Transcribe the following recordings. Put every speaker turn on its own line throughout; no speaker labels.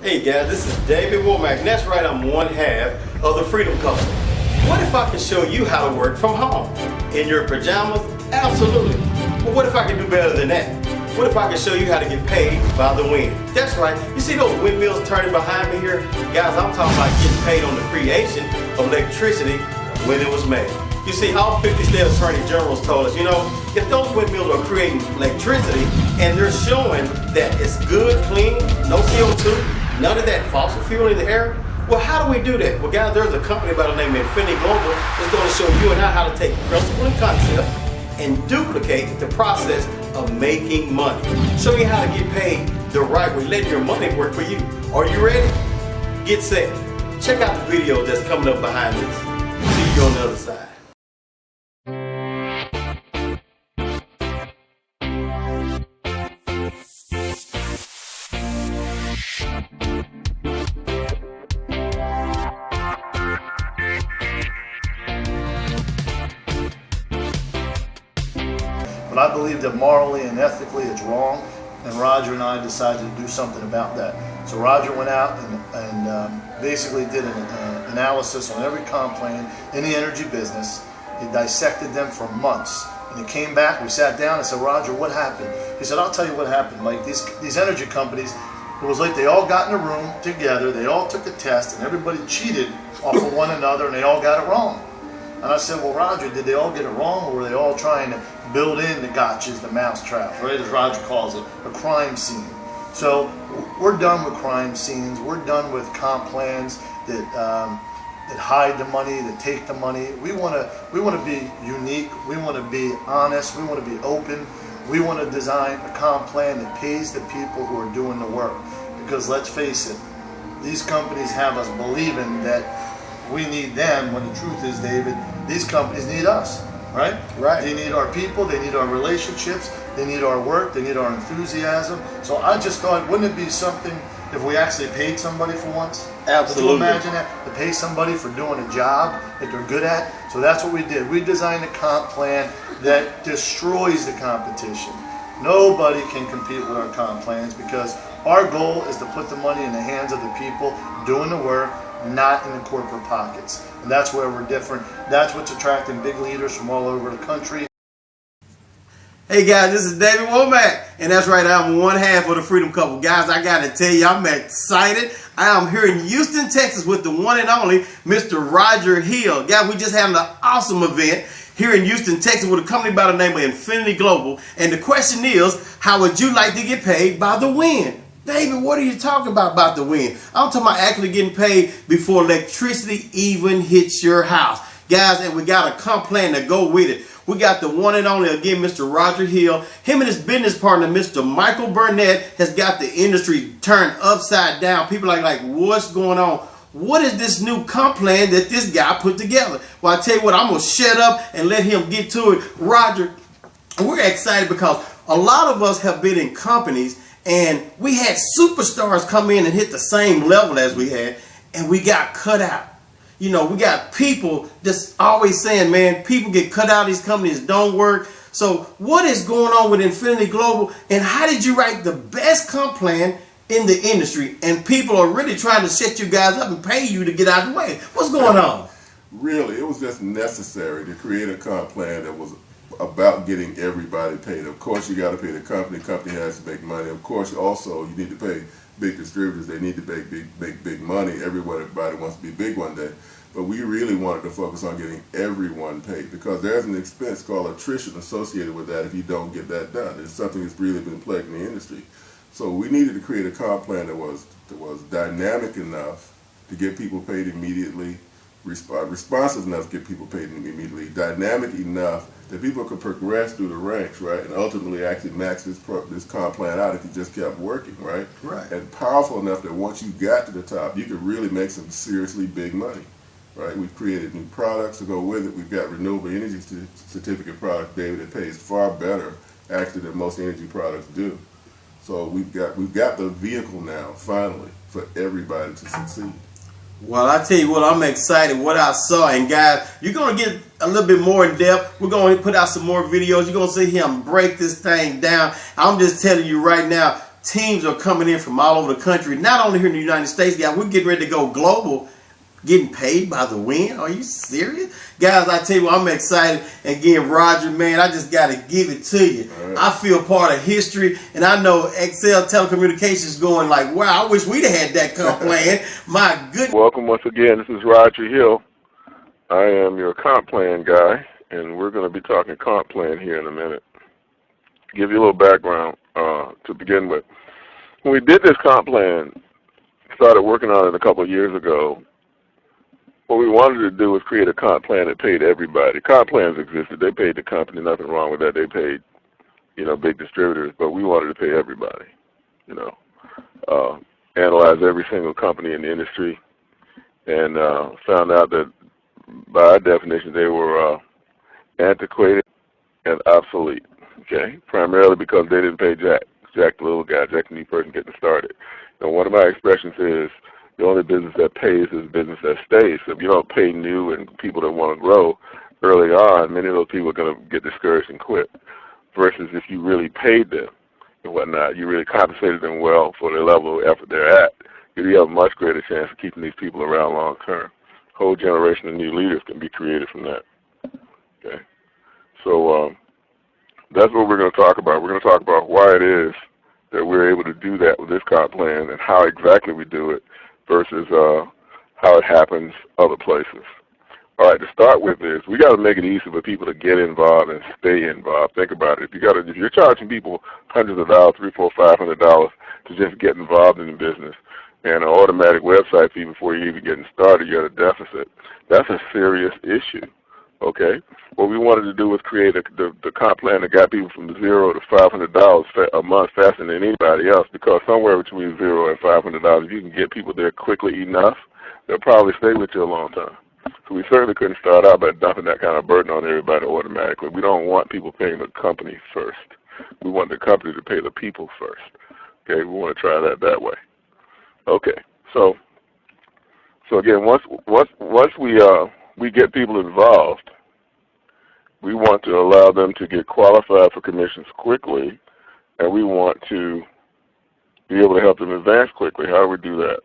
Hey guys, this is David Womack, and that's right, I'm one half of the Freedom Couple. What if I can show you how to work from home? In your pajamas? Absolutely. But what if I can do better than that? What if I can show you how to get paid by the wind? That's right, you see those windmills turning behind me here? Guys, I'm talking about getting paid on the creation of electricity when it was made. You see, all 50 state attorney generals told us, if those windmills are creating electricity and they're showing that it's good, clean, no CO2, none of that fossil fuel in the air, well, how do we do that? Well, guys, there's a company by the name of Enfiniti that's going to show you and I how to take principle and concept and duplicate the process of making money. Show you how to get paid the right way, let your money work for you. Are you ready? Get set. Check out the video that's coming up behind this. See you on the other side.
But I believe that morally and ethically it's wrong, and Roger and I decided to do something about that. So Roger went out and basically did an analysis on every CompPlan in the energy business. He dissected them for months. And he came back, we sat down and said, Roger, what happened? He said, I'll tell you what happened, Mike. These energy companies, it was like they all got in a room together, they all took a test, and everybody cheated off of one another, and they all got it wrong. And I said, well, Roger, did they all get it wrong, or were they all trying to build in the gotchas, the mousetraps, right, as Roger calls it, a crime scene? So we're done with crime scenes. We're done with comp plans that hide the money, that take the money. We want to be unique. We want to be honest. We want to be open. We want to design a comp plan that pays the people who are doing the work. Because let's face it, these companies have us believing that we need them, when the truth is, David, these companies need us, right?
Right.
They need our people, they need our relationships, they need our work, they need our enthusiasm. So I just thought, wouldn't it be something if we actually paid somebody for once?
Absolutely.
Could you imagine that? To pay somebody for doing a job that they're good at? So that's what we did. We designed a comp plan that destroys the competition. Nobody can compete with our comp plans because our goal is to put the money in the hands of the people doing the work, not in the corporate pockets. And that's where we're different. That's what's attracting big leaders from all over the country.
Hey guys, this is David Womack, and that's right, I'm one half of the Freedom Couple. Guys, I gotta tell you, I'm excited. I am here in Houston, Texas with the one and only Mr. Roger Hill. Guys, we just had an awesome event here in Houston, Texas with a company by the name of Enfiniti Global. And the question is, how would you like to get paid by the wind? David, what are you talking about the wind? I'm talking about actually getting paid before electricity even hits your house. Guys, and we got a comp plan to go with it. We got the one and only, again, Mr. Roger Hill. Him and his business partner, Mr. Michael Burnett, has got the industry turned upside down. People are like, what's going on? What is this new comp plan that this guy put together? Well, I tell you what, I'm going to shut up and let him get to it. Roger, we're excited because a lot of us have been in companies and we had superstars come in and hit the same level as we had, and we got cut out. We got people just always saying, man, people get cut out of these companies, don't work. So what is going on with Enfiniti Global, and how did you write the best comp plan in the industry? And people are really trying to set you guys up and pay you to get out of the way. What's going on?
Really, it was just necessary to create a comp plan that was about getting everybody paid. Of course, you got to pay the company. The company has to make money. Of course, also you need to pay big distributors. They need to make big money. Everybody wants to be big one day. But we really wanted to focus on getting everyone paid because there's an expense called attrition associated with that if you don't get that done. It's something that's really been plaguing the industry. So we needed to create a comp plan that was dynamic enough to get people paid immediately, responsive enough to get people paid immediately, dynamic enough that people could progress through the ranks, right, and ultimately actually max this comp plan out if you just kept working, right?
Right.
And powerful enough that once you got to the top, you could really make some seriously big money, right? We've created new products to go with it. We've got renewable energy certificate product, David, that pays far better actually than most energy products do. So we've got the vehicle now, finally, for everybody to succeed.
Well, I tell you what, I'm excited what I saw. And guys, you're going to get a little bit more in depth. We're going to put out some more videos. You're going to see him break this thing down. I'm just telling you right now, teams are coming in from all over the country, not only here in the United States, guys. We're getting ready to go global, getting paid by the win. Are you serious? Guys, I tell you what, I'm excited. Again, Roger, man, I just got to give it to you. Right. I feel part of history, and I know Excel Telecommunications going like, wow, I wish we'd have had that CompPlan. My goodness.
Welcome once again. This is Roger Hill. I am your CompPlan guy, and we're going to be talking CompPlan here in a minute. Give you a little background to begin with. When we did this CompPlan, started working on it a couple of years ago, what we wanted to do was create a CompPlan that paid everybody. CompPlans existed. They paid the company. Nothing wrong with that. They paid, big distributors. But we wanted to pay everybody, Analyze every single company in the industry and found out that by our definition they were antiquated and obsolete, okay? Primarily because they didn't pay Jack the little guy, Jack the new person getting started. And one of my expressions is, the only business that pays is business that stays. So if you don't pay new and people that want to grow early on, many of those people are going to get discouraged and quit. Versus if you really paid them and whatnot, you really compensated them well for the level of effort they're at, you have a much greater chance of keeping these people around long term. A whole generation of new leaders can be created from that. Okay, so that's what we're going to talk about. We're going to talk about why it is that we're able to do that with this CompPlan and how exactly we do it, versus how it happens other places. All right, to start with this, we got to make it easy for people to get involved and stay involved. Think about it. If you're charging people hundreds of dollars, $300, $400, $500 to just get involved in the business, and an automatic website fee before you're even getting started, you're at a deficit. That's a serious issue. Okay, what we wanted to do was create the CompPlan that got people from $0 to $500 a month faster than anybody else, because somewhere between $0 and $500, if you can get people there quickly enough, they'll probably stay with you a long time. So we certainly couldn't start out by dumping that kind of burden on everybody automatically. We don't want people paying the company first. We want the company to pay the people first. Okay, we want to try that way. Okay, so again, once we get people involved, we want to allow them to get qualified for commissions quickly, and we want to be able to help them advance quickly. How do we do that?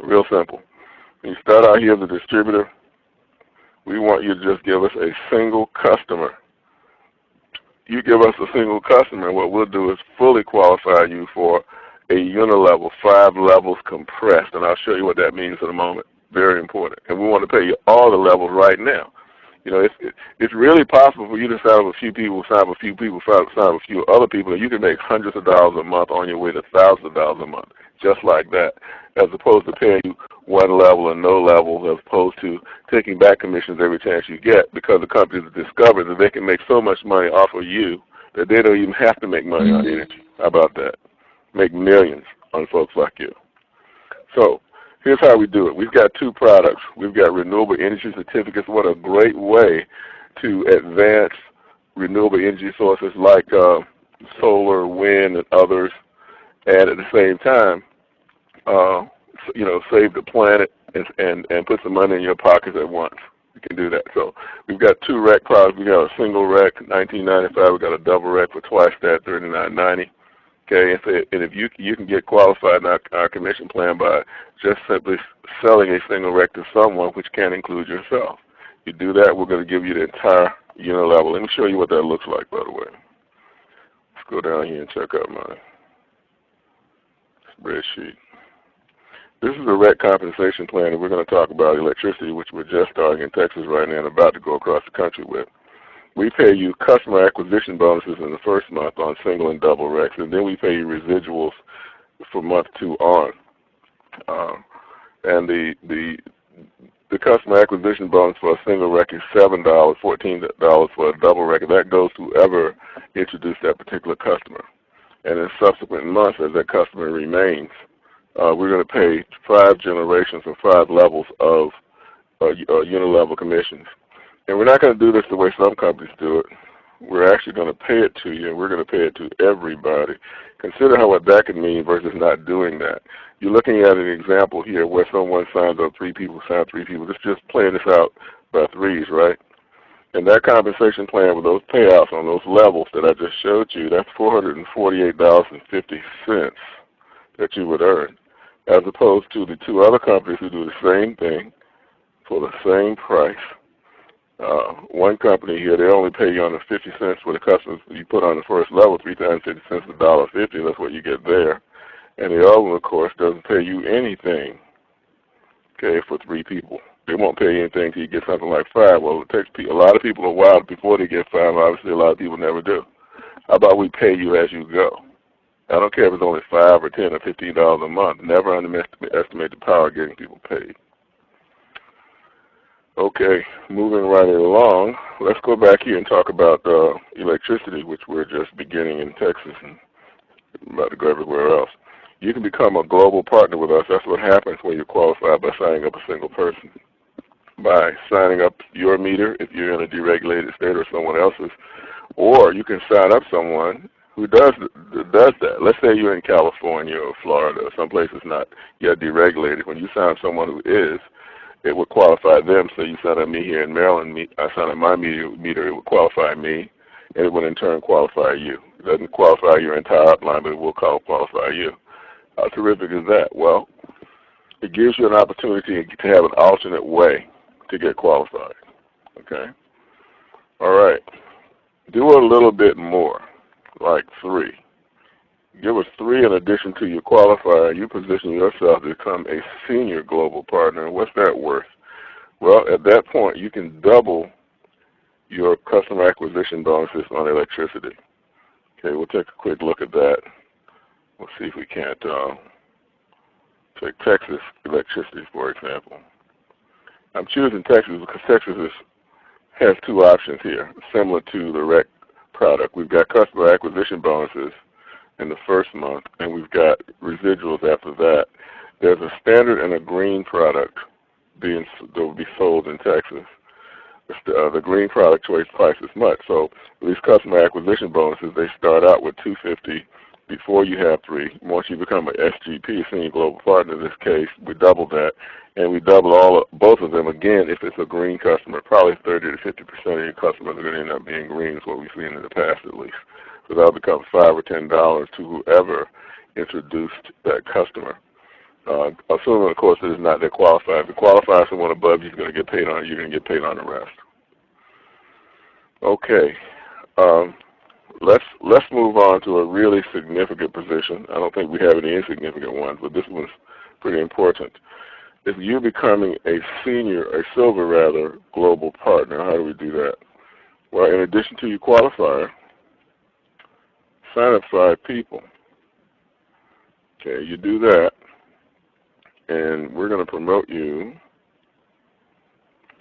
Real simple. When you start out here as a distributor, we want you to just give us a single customer. You give us a single customer, and what we'll do is fully qualify you for a unilevel, 5 levels compressed, and I'll show you what that means in a moment. Very important. And we want to pay you all the levels right now. It's really possible for you to sign up a few people, sign up a few people, sign up a few other people, and you can make hundreds of dollars a month on your way to thousands of dollars a month, just like that, as opposed to paying you one level and no level, as opposed to taking back commissions every chance you get, because the companies have discovered that they can make so much money off of you that they don't even have to make money on energy. How about that? Make millions on folks like you. So here's how we do it. We've got 2 products. We've got renewable energy certificates. What a great way to advance renewable energy sources like solar, wind, and others, and at the same time, save the planet and put some money in your pockets at once. You can do that. So we've got 2 rec products. We've got a single rec, $19.95. We've got a double rec for twice that, $39.90. Okay, and if you can get qualified in our commission plan by just simply selling a single rec to someone, which can include yourself. You do that, we're going to give you the entire unilevel. Let me show you what that looks like, by the way. Let's go down here and check out my spreadsheet. This is a rec compensation plan, and we're going to talk about electricity, which we're just starting in Texas right now and about to go across the country with. We pay you customer acquisition bonuses in the first month on single and double recs, and then we pay you residuals for month 2 on. And the customer acquisition bonus for a single rec is $7, $14 for a double rec, and that goes to whoever introduced that particular customer. And in subsequent months, as that customer remains, we're going to pay 5 generations or 5 levels of unilevel commissions. And we're not going to do this the way some companies do it. We're actually going to pay it to you, and we're going to pay it to everybody. Consider what that could mean versus not doing that. You're looking at an example here where someone signs up 3 people, sign 3 people. It's just playing this out by threes, right? And that compensation plan with those payouts on those levels that I just showed you, that's $448.50 that you would earn, as opposed to the two other companies who do the same thing for the same price. One company here, they only pay you on the 50 cents for the customers you put on the first level, 3 times 50 cents, $1.50. That's what you get there. And the other one, of course, doesn't pay you anything, okay, for 3 people. They won't pay you anything until you get something like 5. Well, it takes a lot of people a while before they get 5. Obviously, a lot of people never do. How about we pay you as you go? I don't care if it's only $5 or $10 or $15 a month. Never underestimate the power of getting people paid. Okay, moving right along, let's go back here and talk about electricity, which we're just beginning in Texas and about to go everywhere else. You can become a global partner with us. That's what happens when you're qualified by signing up a single person. By signing up your meter if you're in a deregulated state or someone else's, or you can sign up someone who does that. Let's say you're in California or Florida or someplace that's not yet deregulated. When you sign up someone who is, it would qualify them. So you sign up me here in Maryland, I sign up my meter, it would qualify me, and it would in turn qualify you. It doesn't qualify your entire upline, but it will qualify you. How terrific is that? Well, it gives you an opportunity to have an alternate way to get qualified. Okay? All right. Do a little bit more, like 3. Give us 3 in addition to your qualifier. You position yourself to become a senior global partner. What's that worth? Well, at that point, you can double your customer acquisition bonuses on electricity. Okay, we'll take a quick look at that. We'll see if we can't take Texas electricity, for example. I'm choosing Texas because Texas has 2 options here, similar to the REC product. We've got customer acquisition bonuses in the first month, and we've got residuals after that. There's a standard and a green product that will be sold in Texas. The green product choice twice as much. So these customer acquisition bonuses, they start out with $250 before you have 3. Once you become an SGP, Senior Global Partner, in this case, we double that, and we double both of them again if it's a green customer. Probably 30 to 50% of your customers are going to end up being green, is what we've seen in the past at least. So that'll become $5 or $10 to whoever introduced that customer. Assuming, of course, it is not that qualified. If it qualifies someone above, you're going to get paid on it. You're going to get paid on the rest. Okay. Let's move on to a really significant position. I don't think we have any insignificant ones, but this one's pretty important. If you're becoming a silver rather, global partner, how do we do that? Well, in addition to your qualifier, sign up 5 people. Okay, you do that, and we're going to promote you,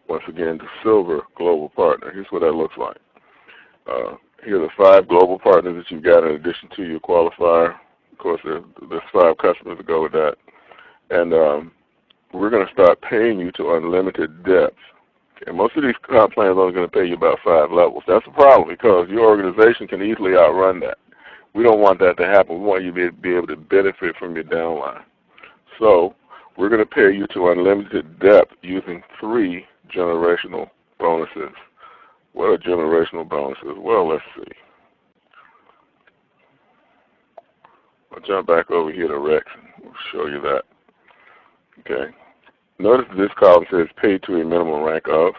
once again, to silver global partner. Here's what that looks like. Here are the 5 global partners that you've got in addition to your qualifier. Of course, there's 5 customers to go with that. And we're going to start paying you to unlimited depth. Okay, most of these comp plans are only going to pay you about 5 levels. That's a problem because your organization can easily outrun that. We don't want that to happen. We want you to be able to benefit from your downline. So we're going to pay you to unlimited depth using 3 generational bonuses. What are generational bonuses? Well, let's see. I'll jump back over here to Rex and we'll show you that. Okay. Notice this column says paid to a minimum rank of.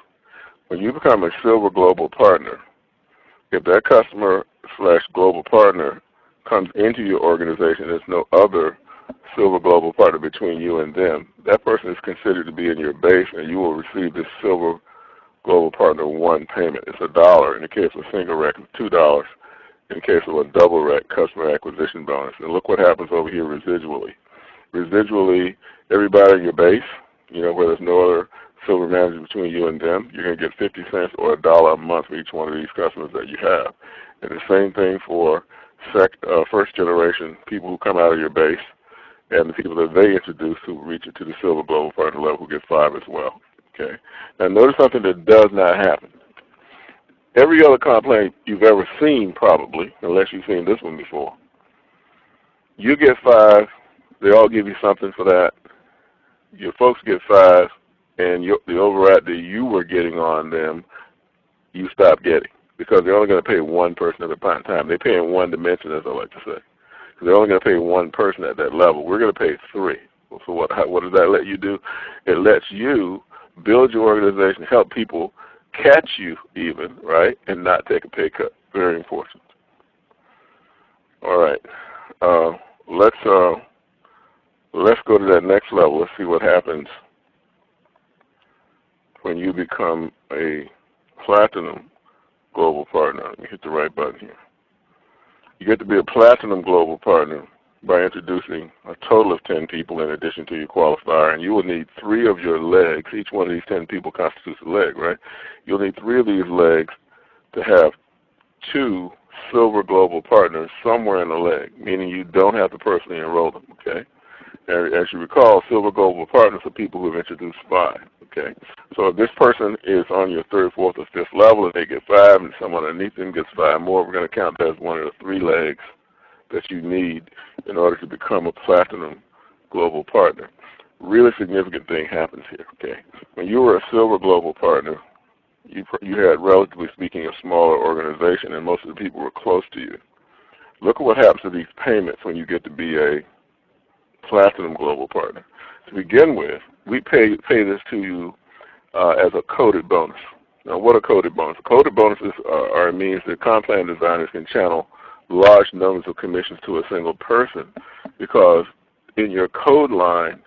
When you become a silver global partner, if that customer / global partner comes into your organization, there's no other silver global partner between you and them. That person is considered to be in your base, and you will receive this silver global partner 1 payment. It's $1. In the case of a single rec, it's $2. In the case of a double rec, customer acquisition bonus. And look what happens over here residually. Residually, everybody in your base, where there's no other silver manager between you and them, you're going to get 50 cents or $1 a month for each one of these customers that you have. And the same thing for first generation people who come out of your base, and the people that they introduce who reach it to the silver global partner level who get 5 as well. Okay. Now notice something that does not happen. Every other comp plan you've ever seen, probably, unless you've seen this one before, you get 5. They all give you something for that. Your folks get 5, and the override that you were getting on them you stop getting, because they're only going to pay one person at a time. They pay in one dimension, as I like to say. So they're only going to pay one person at that level. We're going to pay three. So what does that let you do? It lets you build your organization, help people catch you even, right, and not take a pay cut. Very important. All right. Let's go to that next level. Let's see what happens when you become a platinum global partner. Let me hit the right button here. You get to be a platinum global partner by introducing a total of 10 people in addition to your qualifier, and you will need 3 of your legs. Each one of these 10 people constitutes a leg, right? You'll need 3 of these legs to have 2 silver global partners somewhere in the leg, meaning you don't have to personally enroll them, okay? And as you recall, silver global partners are people who have introduced 5, okay? So if this person is on your 3rd, 4th, or 5th level and they get 5 and someone underneath them gets 5 more, we're going to count that as one of the 3 legs that you need in order to become a platinum global partner. Really significant thing happens here, okay? When you were a silver global partner, you had, relatively speaking, a smaller organization, and most of the people were close to you. Look at what happens to these payments when you get to be a platinum global partner. To begin with, we pay this to you as a coded bonus. Now, what are coded bonuses? Coded bonuses are a means that CompPlan designers can channel large numbers of commissions to a single person, because in your code line,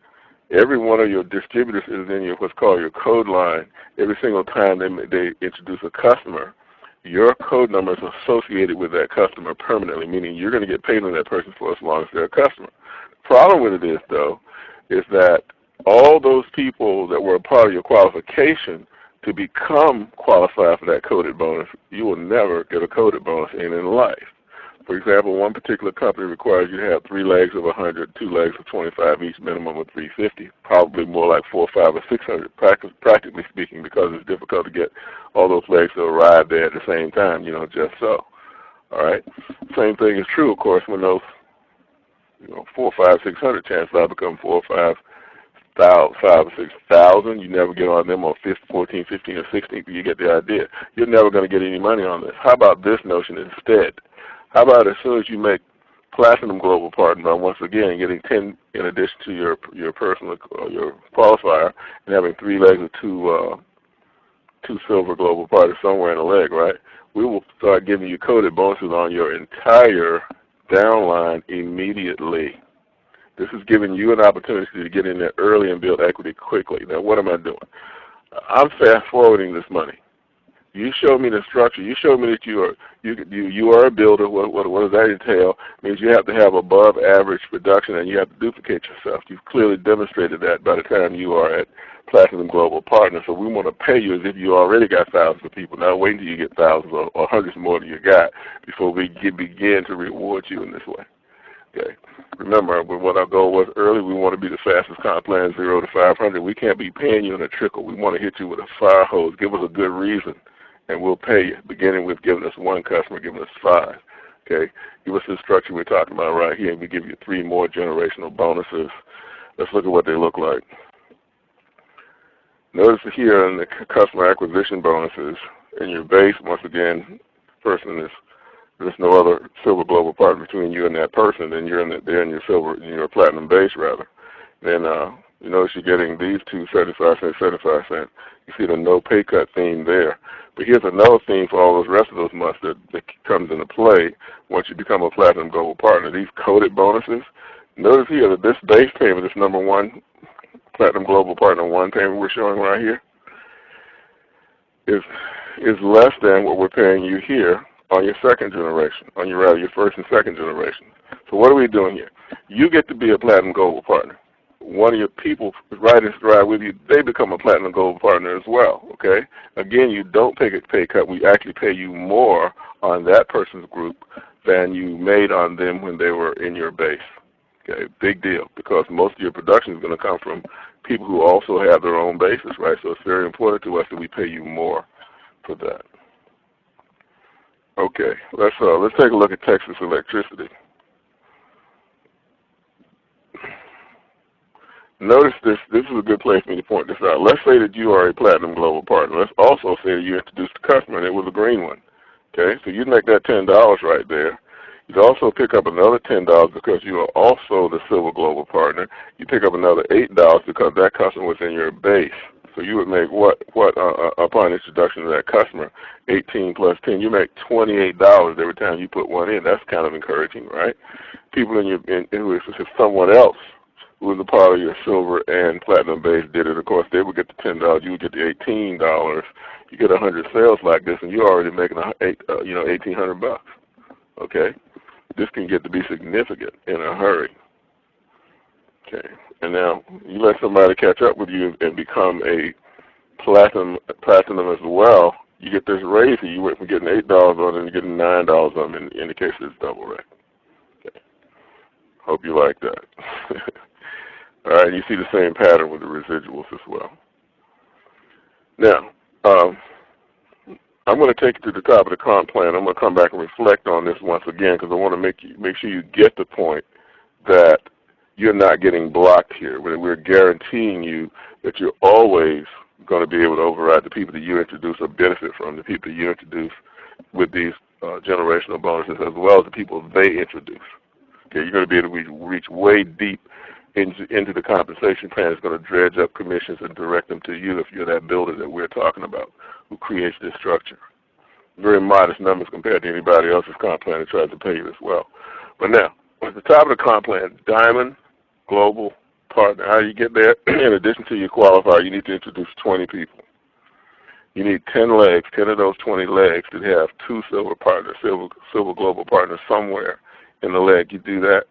every one of your distributors is in your what's called your code line. Every single time they introduce a customer, your code number is associated with that customer permanently, meaning you're going to get paid on that person for as long as they're a customer. The problem with it is, though, is that all those people that were a part of your qualification to become qualified for that coded bonus, you will never get a coded bonus in life. For example, one particular company requires you to have 3 legs of 100, 2 legs of 25 each, minimum of 350, probably more like 4, 5, or 600, practically speaking, because it's difficult to get all those legs to arrive there at the same time, just so. All right? Same thing is true, of course, when those 4, 5, 600 chances I become 4, 5, 5 or 6,000. You never get on them on 14, 15, or 16. You get the idea. You're never going to get any money on this. How about this notion instead? How about as soon as you make platinum global partner, by once again getting 10 in addition to your personal your qualifier, and having 3 legs of 2 silver global partners somewhere in the leg, right? We will start giving you coded bonuses on your entire downline immediately. This is giving you an opportunity to get in there early and build equity quickly. Now, what am I doing? I'm fast forwarding this money. You show me the structure. You show me that you are a builder. What does that entail? It means you have to have above average production, and you have to duplicate yourself. You've clearly demonstrated that by the time you are at Platinum Global Partner. So we want to pay you as if you already got thousands of people. Now wait until you get thousands or hundreds more than you got before we begin to reward you in this way. Okay. Remember, what our goal was early, we want to be the fastest CompPlan 0 to 500. We can't be paying you in a trickle. We want to hit you with a fire hose. Give us a good reason, and we'll pay you, beginning with giving us 1 customer, giving us 5. Okay? Give us the structure we're talking about right here, and we give you 3 more generational bonuses. Let's look at what they look like. Notice here in the customer acquisition bonuses, in your base, once again, person is, there's no other silver global partner between you and that person, then you're they're in your silver, in your platinum base rather. Then you notice you're getting these 2 75 cent, 75 cent. You see the no pay cut theme there. But here's another theme for all those rest of those months that comes into play once you become a platinum global partner. These coded bonuses. Notice here that this base payment, this number 1 platinum global partner 1 payment we're showing right here, is less than what we're paying you here on your second generation, on your first and second generation. So what are we doing here? You get to be a platinum global partner. One of your people right in stride with you, they become a platinum global partner as well, okay? Again, you don't take a pay cut. We actually pay you more on that person's group than you made on them when they were in your base. Okay, big deal, because most of your production is going to come from people who also have their own bases, right? So it's very important to us that we pay you more for that. Okay, let's take a look at Texas electricity. notice this. This is a good place for me to point this out. Let's say that you are a Platinum Global Partner. Let's also say that you introduced a customer and it was a green one. Okay, so you'd make that $10 right there. You'd also pick up another $10 because you are also the Silver Global Partner. You pick up another $8 because that customer was in your base. So you would make what upon introduction to that customer, 18 plus 10, you make $28 every time you put one in. That's kind of encouraging, right? People if someone else who was a part of your Silver and Platinum base did it, of course, they would get the $10, you would get the $18. You get 100 sales like this, and you're already making $1,800. Okay, this can get to be significant in a hurry. Okay, and now you let somebody catch up with you and become a platinum as well. You get this raise, and you went from getting $8 on it and getting $9 on it in the case of this double rate. Okay, hope you like that. All right, you see the same pattern with the residuals as well. Now, I'm going to take you to the top of the comp plan. I'm going to come back and reflect on this once again because I want to make sure you get the point that you're not getting blocked here. We're guaranteeing you that you're always going to be able to override the people that you introduce or benefit from, the people that you introduce with these generational bonuses as well as the people they introduce. Okay, you're going to be able to reach way deep into the compensation plan. It's going to dredge up commissions and direct them to you if you're that builder that we're talking about who creates this structure. Very modest numbers compared to anybody else's comp plan that tries to pay you as well. But now, at the top of the comp plan, Diamond Global Partner. How do you get there? In addition to your qualifier, you need to introduce 20 people. You need 10 legs, 10 of those 20 legs that have two Silver partners, Silver Global Partners somewhere in the leg. You do that,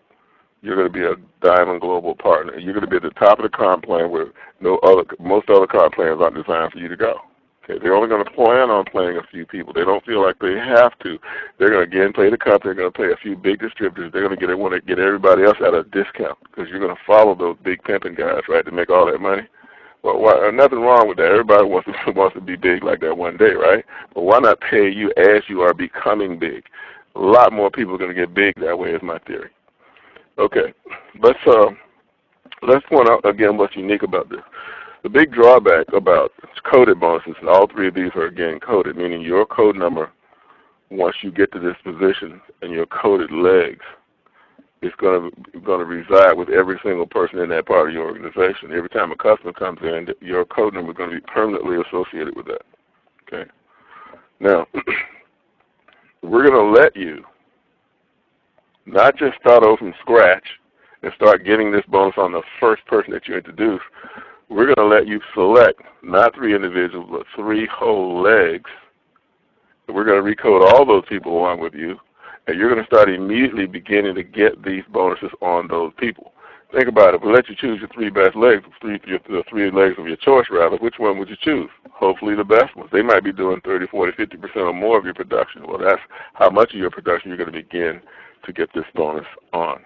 you're going to be a Diamond Global Partner. You're going to be at the top of the comp plan where most other comp plans aren't designed for you to go. Okay, they're only going to plan on playing a few people. They don't feel like they have to. They're going to, again, play the company. They're going to play a few big distributors. They're going to want to get everybody else at a discount because you're going to follow those big pimping guys, right, to make all that money. Well, nothing wrong with that. Everybody wants to be big like that one day, right? But why not pay you as you are becoming big? A lot more people are going to get big that way is my theory. Okay, let's point out again what's unique about this. The big drawback about coded bonuses, and all three of these are again coded, meaning your code number, once you get to this position and your coded legs, is going to reside with every single person in that part of your organization. Every time a customer comes in, your code number is going to be permanently associated with that. Okay. Now, we're going to let you not just start over from scratch and start getting this bonus on the first person that you introduce. We're going to let you select not 3 individuals, but 3 whole legs. We're going to recode all those people along with you, and you're going to start immediately beginning to get these bonuses on those people. Think about it. If we let you choose your 3 best legs, the 3 legs of your choice, rather, which one would you choose? Hopefully the best ones. They might be doing 30, 40, 50% or more of your production. Well, that's how much of your production you're going to begin to get this bonus on.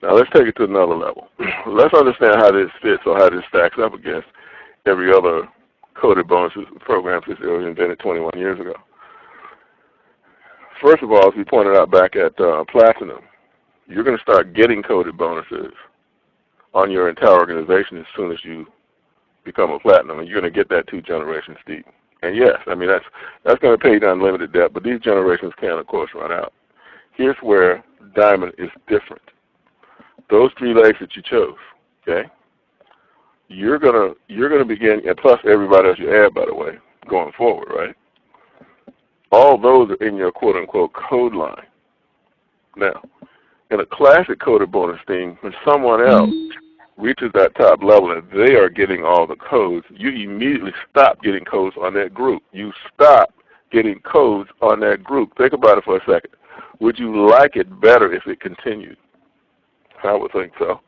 Now let's take it to another level. Let's understand how this fits or how this stacks up against every other coded bonuses program since it was invented 21 years ago. First of all, as we pointed out back at Platinum, you're going to start getting coded bonuses on your entire organization as soon as you become a Platinum, and you're going to get that 2 generations deep. And yes, I mean that's going to pay you to unlimited debt, but these generations can, of course, run out. Here's where Diamond is different. Those 3 legs that you chose, okay? You're gonna begin, and plus everybody else you add, by the way, going forward, right? All those are in your quote-unquote code line. Now, in a classic coded bonus scheme, when someone else reaches that top level and they are getting all the codes, you immediately stop getting codes on that group. You stop getting codes on that group. Think about it for a second. Would you like it better if it continued? I would think so.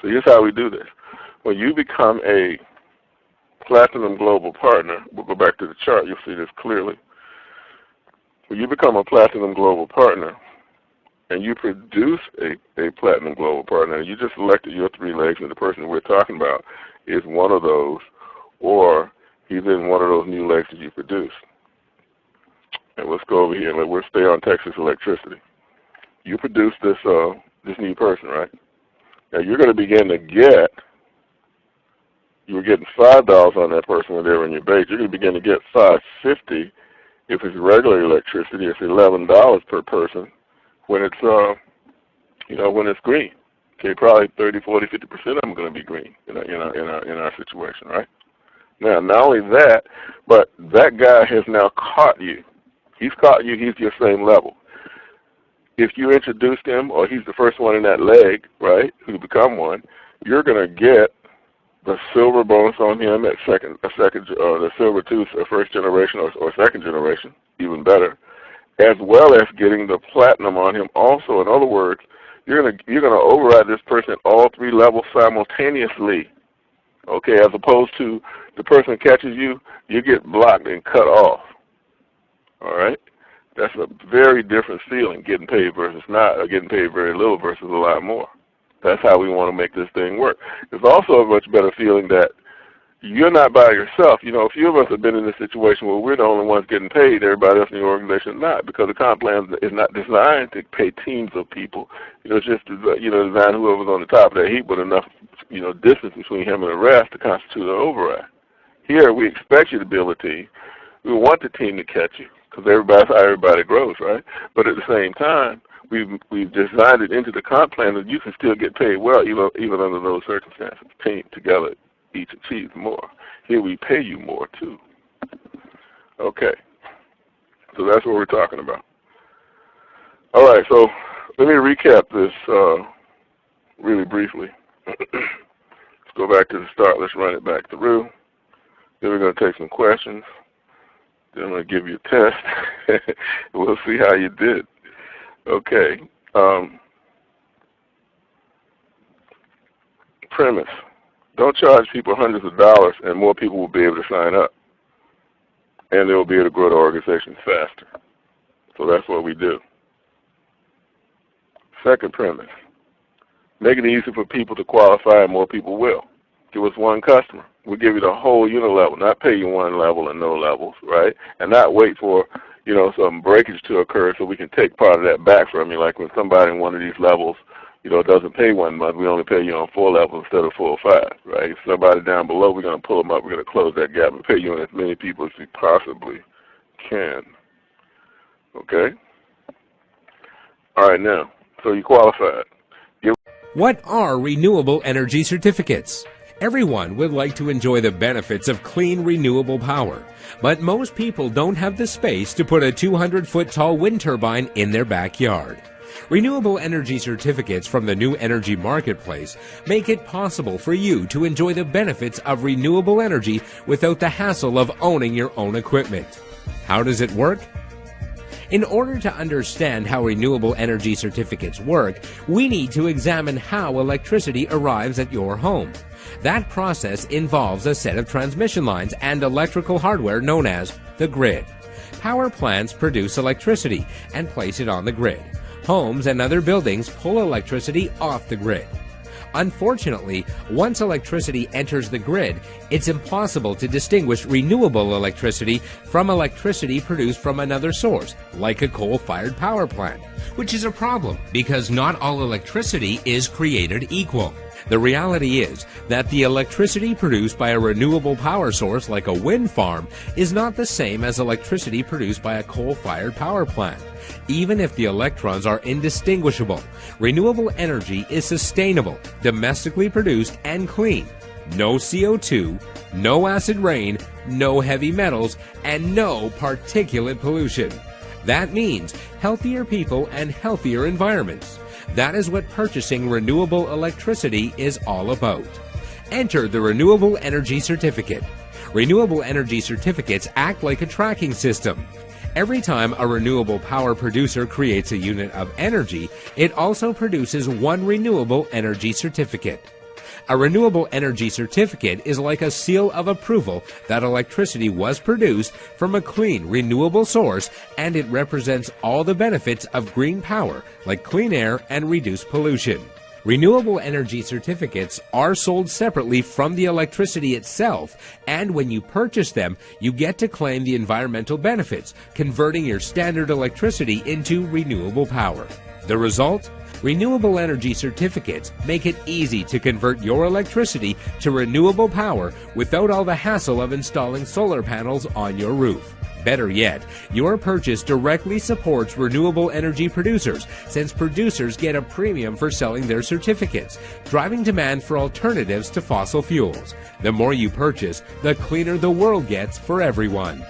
So here's how we do this. When you become a Platinum Global Partner, we'll go back to the chart, you'll see this clearly. When you become a Platinum Global Partner and you produce a Platinum Global Partner, you just selected your 3 legs and the person we're talking about is one of those, or he's in one of those new legs that you produce. And let's go over here and we'll stay on Texas electricity. You produce this new person, right? Now you're going to begin to get you were getting $5 on that person when they were in your base, you're going to begin to get $5.50 if it's regular electricity. It's $11 per person when it's when it's green. Okay, probably 30, 40, 50% of them are going to be green in our situation, right? Now, not only that, but that guy has now caught you. He's caught you. He's your same level. If you introduced him, or he's the first one in that leg, right, who become one, you're going to get the silver bonus on him at the silver tooth, first generation or second generation, even better, as well as getting the platinum on him also. In other words, you're gonna override this person at all three levels simultaneously. Okay, as opposed to the person catches you, you get blocked and cut off. All right, that's a very different feeling, getting paid versus not, or getting paid very little versus a lot more. That's how we want to make this thing work. It's also a much better feeling that you're not by yourself. You know, a few of us have been in this situation where we're the only ones getting paid, everybody else in the organization not, because the comp plan is not designed to pay teams of people. You know, it's just design whoever's on the top of that heap with enough, distance between him and the rest to constitute an override. Here, we expect you to build a team. We want the team to catch you, because that's how everybody grows, right? But at the same time, we've designed it into the comp plan that you can still get paid well, even under those circumstances. Team together each achieves more. Here we pay you more too. Okay, so that's what we're talking about. All right, so let me recap this really briefly. Let's go back to the start. Let's run it back through. Then we're going to take some questions. Then I'm going to give you a test. We'll see how you did. Okay. Premise. Don't charge people hundreds of dollars and more people will be able to sign up. And they will be able to grow the organization faster. So that's what we do. Second premise. Make it easy for people to qualify and more people will. Give us one customer. We'll give you the whole unit level, not pay you one level and no levels, right? And not wait for some breakage to occur so we can take part of that back from you. Like when somebody in one of these levels, doesn't pay 1 month, we only pay you on 4 levels instead of 4 or 5, right? If somebody down below, we're going to pull them up, we're going to close that gap and pay you on as many people as we possibly can. Okay? All right, now, so you qualified.
What are renewable energy certificates? Everyone would like to enjoy the benefits of clean, renewable power, but most people don't have the space to put a 200-foot tall wind turbine in their backyard. Renewable energy certificates from the new energy marketplace make it possible for you to enjoy the benefits of renewable energy without the hassle of owning your own equipment. How does it work? In order to understand how renewable energy certificates work, we need to examine how electricity arrives at your home. That process involves a set of transmission lines and electrical hardware known as the grid. Power plants produce electricity and place it on the grid. Homes and other buildings pull electricity off the grid. Unfortunately, once electricity enters the grid, it's impossible to distinguish renewable electricity from electricity produced from another source, like a coal-fired power plant, which is a problem because not all electricity is created equal. The reality is that the electricity produced by a renewable power source like a wind farm is not the same as electricity produced by a coal-fired power plant. Even if the electrons are indistinguishable, renewable energy is sustainable, domestically produced, and clean. No CO2, no acid rain, no heavy metals, and no particulate pollution. That means healthier people and healthier environments. That is what purchasing renewable electricity is all about. Enter the Renewable Energy Certificate. Renewable energy certificates act like a tracking system. Every time a renewable power producer creates a unit of energy, it also produces one renewable energy certificate. A renewable energy certificate is like a seal of approval that electricity was produced from a clean, renewable source, and it represents all the benefits of green power, like clean air and reduced pollution. Renewable energy certificates are sold separately from the electricity itself, and when you purchase them, you get to claim the environmental benefits, converting your standard electricity into renewable power. The result? Renewable energy certificates make it easy to convert your electricity to renewable power without all the hassle of installing solar panels on your roof. Better yet, your purchase directly supports renewable energy producers, since producers get a premium for selling their certificates, driving demand for alternatives to fossil fuels. The more you purchase, the cleaner the world gets for everyone.